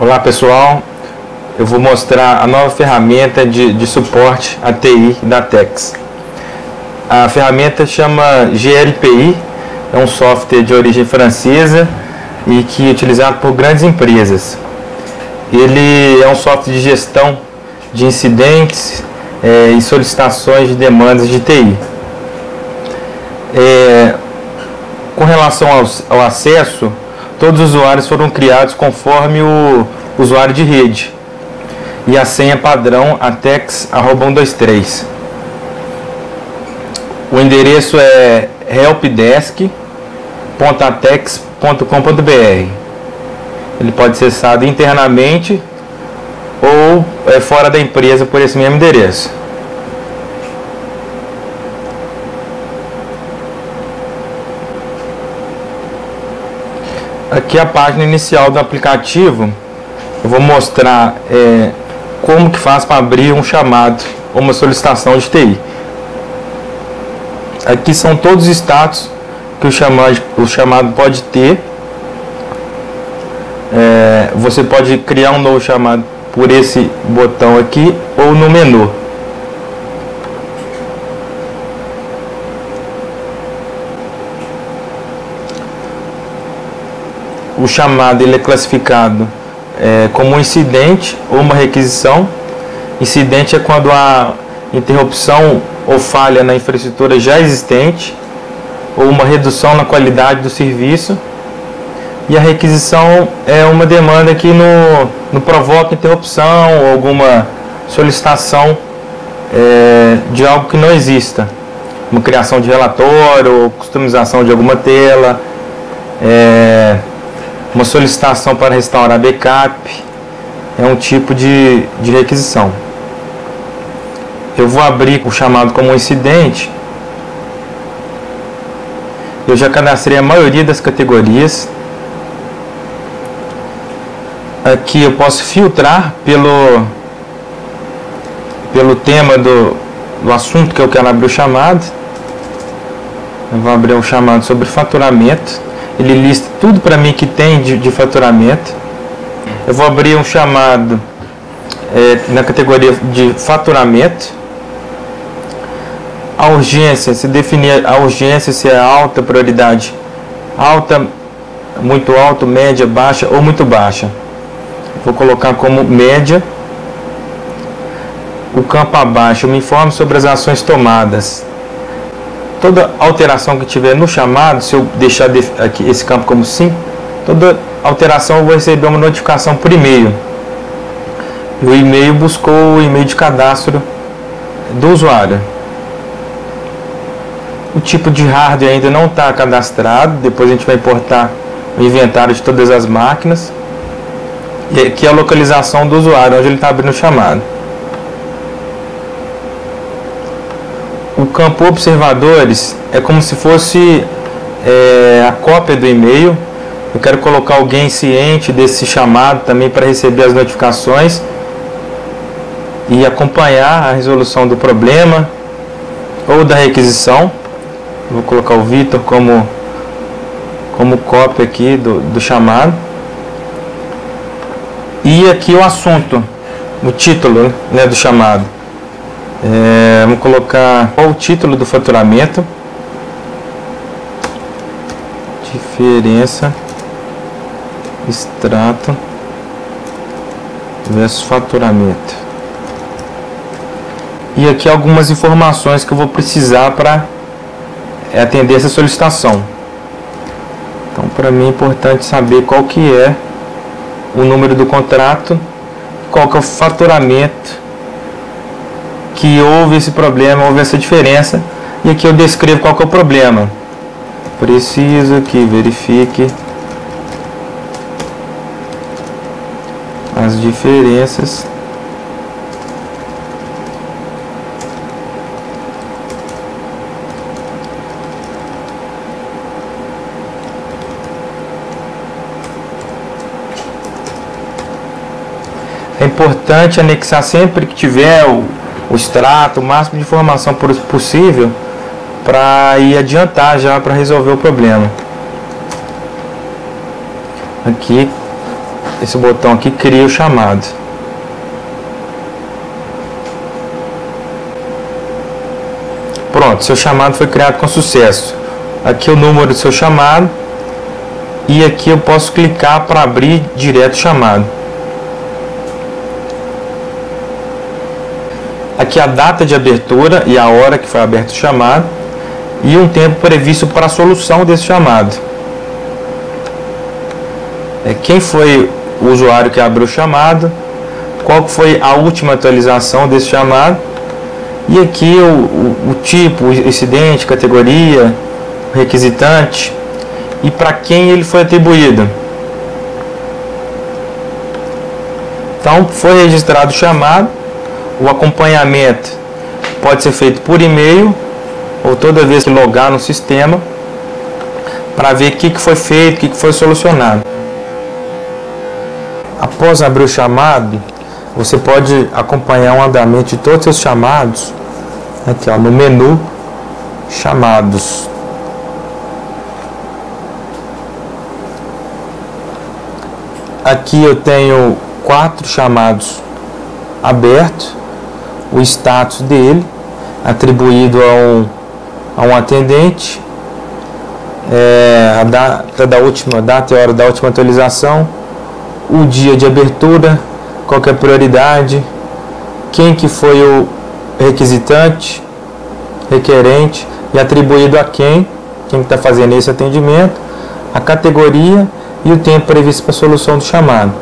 Olá pessoal, eu vou mostrar a nova ferramenta de suporte a TI da TEX. A ferramenta chama GLPI, é um software de origem francesa e que é utilizado por grandes empresas. Ele é um software de gestão de incidentes e solicitações de demandas de TI. Com relação ao acesso, todos os usuários foram criados conforme o usuário de rede e a senha padrão atex@123. O endereço é helpdesk.atex.com.br. Ele pode ser acessado internamente ou fora da empresa por esse mesmo endereço. Aqui a página inicial do aplicativo. Eu vou mostrar como que faz para abrir um chamado ou uma solicitação de TI. Aqui são todos os status que o chamado pode ter. Você pode criar um novo chamado por esse botão aqui ou no menu. O chamado ele é classificado como um incidente ou uma requisição. Incidente é quando há interrupção ou falha na infraestrutura já existente ou uma redução na qualidade do serviço. E a requisição é uma demanda que não provoca interrupção ou alguma solicitação de algo que não exista. Uma criação de relatório ou customização de alguma tela. Uma solicitação para restaurar backup é um tipo de requisição. Eu vou abrir o chamado como um incidente. Eu já cadastrei a maioria das categorias. Aqui eu posso filtrar pelo tema do assunto que eu quero abrir o chamado. Eu vou abrir um chamado sobre faturamento. Ele lista tudo para mim que tem de faturamento. Eu vou abrir um chamado na categoria de faturamento. A urgência, se definir a urgência se é alta prioridade, alta, muito alto, média, baixa ou muito baixa. Vou colocar como média. O campo abaixo me informa sobre as ações tomadas. Toda alteração que tiver no chamado, se eu deixar aqui esse campo como sim, toda alteração eu vou receber uma notificação por e-mail. O e-mail buscou o e-mail de cadastro do usuário. O tipo de hardware ainda não está cadastrado, depois a gente vai importar o inventário de todas as máquinas. E aqui é a localização do usuário, onde ele está abrindo o chamado. O campo observadores é como se fosse a cópia do e-mail. Eu quero colocar alguém ciente desse chamado também para receber as notificações e acompanhar a resolução do problema ou da requisição. Vou colocar o Vitor como cópia aqui do chamado. E aqui o assunto, o título, né, do chamado. Vamos colocar qual o título do faturamento. Diferença extrato versus faturamento. E aqui algumas informações que eu vou precisar para atender essa solicitação. Então, para mim é importante saber qual que é o número do contrato, qual que é o faturamento que houve esse problema, houve essa diferença, e aqui eu descrevo qual que é o problema. Preciso que verifique as diferenças É importante anexar sempre que tiver o extrato, o máximo de informação possível para ir adiantar já para resolver o problema. Aqui esse botão aqui cria o chamado. Pronto, seu chamado foi criado com sucesso. Aqui o número do seu chamado. E aqui eu posso clicar para abrir direto o chamado. Aqui a data de abertura e a hora que foi aberto o chamado. E um tempo previsto para a solução desse chamado. Quem foi o usuário que abriu o chamado, qual foi a última atualização desse chamado, e aqui o tipo, o incidente, categoria, requisitante e para quem ele foi atribuído. Então foi registrado o chamado, o acompanhamento pode ser feito por e-mail ou toda vez que logar no sistema para ver o que foi feito, o que foi solucionado. Após abrir o chamado, você pode acompanhar o andamento de todos os seus chamados aqui, ó, no menu chamados. Aqui eu tenho 4 chamados abertos, o status dele atribuído a um atendente, a data e hora da última atualização, o dia de abertura, qual que é a prioridade, quem que foi o requisitante, requerente e atribuído a quem está fazendo esse atendimento, a categoria e o tempo previsto para a solução do chamado.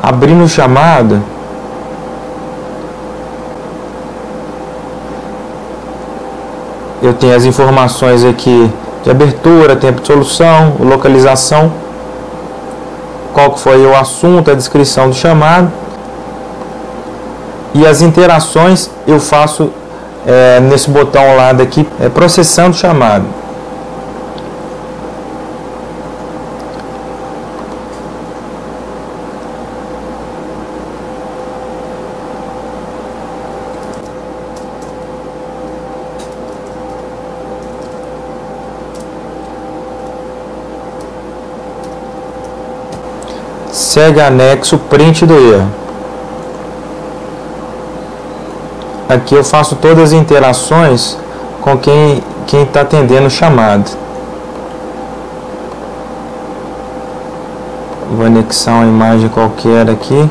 Abrindo o chamado, eu tenho as informações aqui de abertura, tempo de solução, localização, qual que foi o assunto, a descrição do chamado, e as interações eu faço nesse botão ao lado aqui, processando o chamado. Segue anexo print do erro. Aqui eu faço todas as interações com quem está atendendo o chamado. Vou anexar uma imagem qualquer aqui.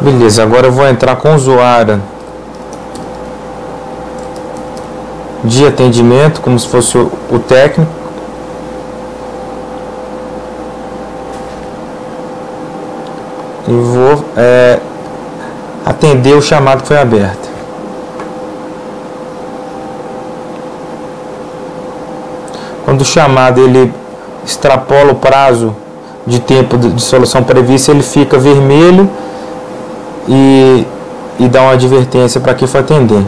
Beleza, agora eu vou entrar com o usuário de atendimento, como se fosse o técnico. E vou atender o chamado que foi aberto. Quando o chamado ele extrapola o prazo de tempo de solução prevista, ele fica vermelho e dá uma advertência para quem for atender.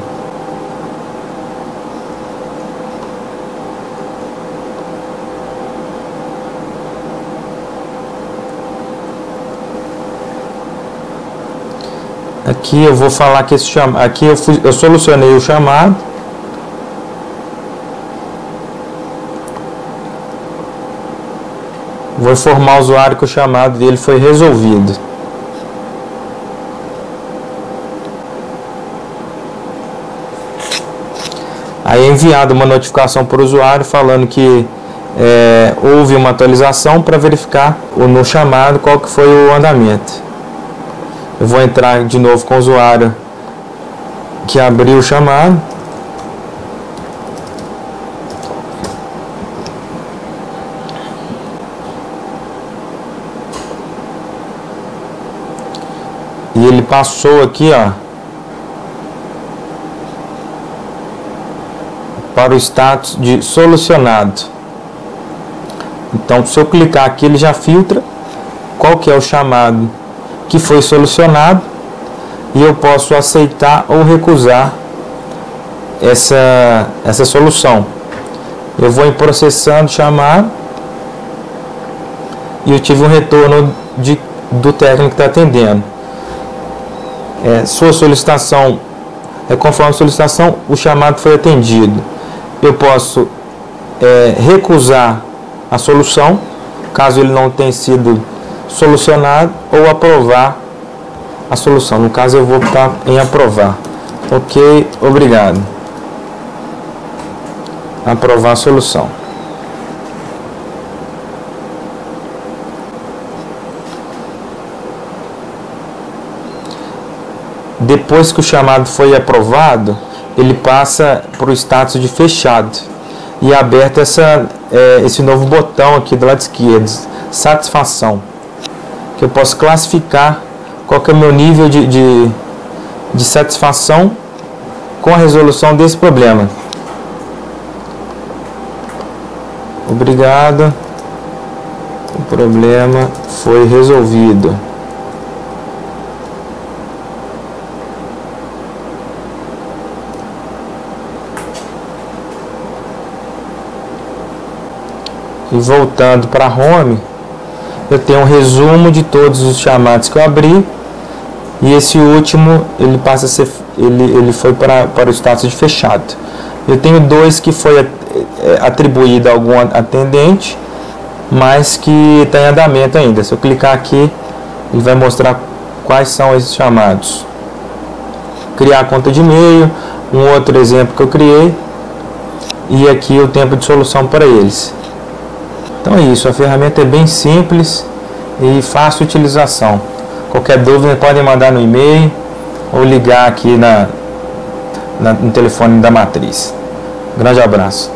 Aqui eu vou falar que aqui eu solucionei o chamado. Vou informar o usuário que o chamado dele foi resolvido. Aí é enviado uma notificação para o usuário falando que houve uma atualização para verificar no chamado qual que foi o andamento. Eu vou entrar de novo com o usuário que abriu o chamado. E ele passou aqui, ó, para o status de solucionado. Então, se eu clicar aqui, ele já filtra qual que é o chamado que foi solucionado e eu posso aceitar ou recusar essa solução. Eu vou em processando chamado e eu tive um retorno de do técnico que está atendendo. Sua solicitação conforme a solicitação, o chamado foi atendido. Eu posso recusar a solução, caso ele não tenha sido solucionado, ou aprovar a solução. No caso, eu vou optar em aprovar. Ok, obrigado. Aprovar a solução. Depois que o chamado foi aprovado, ele passa para o status de fechado e é aberto esse novo botão aqui do lado esquerdo, satisfação, que eu posso classificar qual que é o meu nível de satisfação com a resolução desse problema. Obrigado, o problema foi resolvido. E voltando para a home, eu tenho um resumo de todos os chamados que eu abri, e esse último ele passa a ser, ele foi para o status de fechado. Eu tenho dois que foi atribuído a algum atendente, mas que está em andamento ainda. Se eu clicar aqui, ele vai mostrar quais são esses chamados. Criar conta de e-mail, um outro exemplo que eu criei, e aqui o tempo de solução para eles. Então é isso, a ferramenta é bem simples e fácil de utilização. Qualquer dúvida podem mandar no e-mail ou ligar aqui no telefone da matriz. Grande abraço.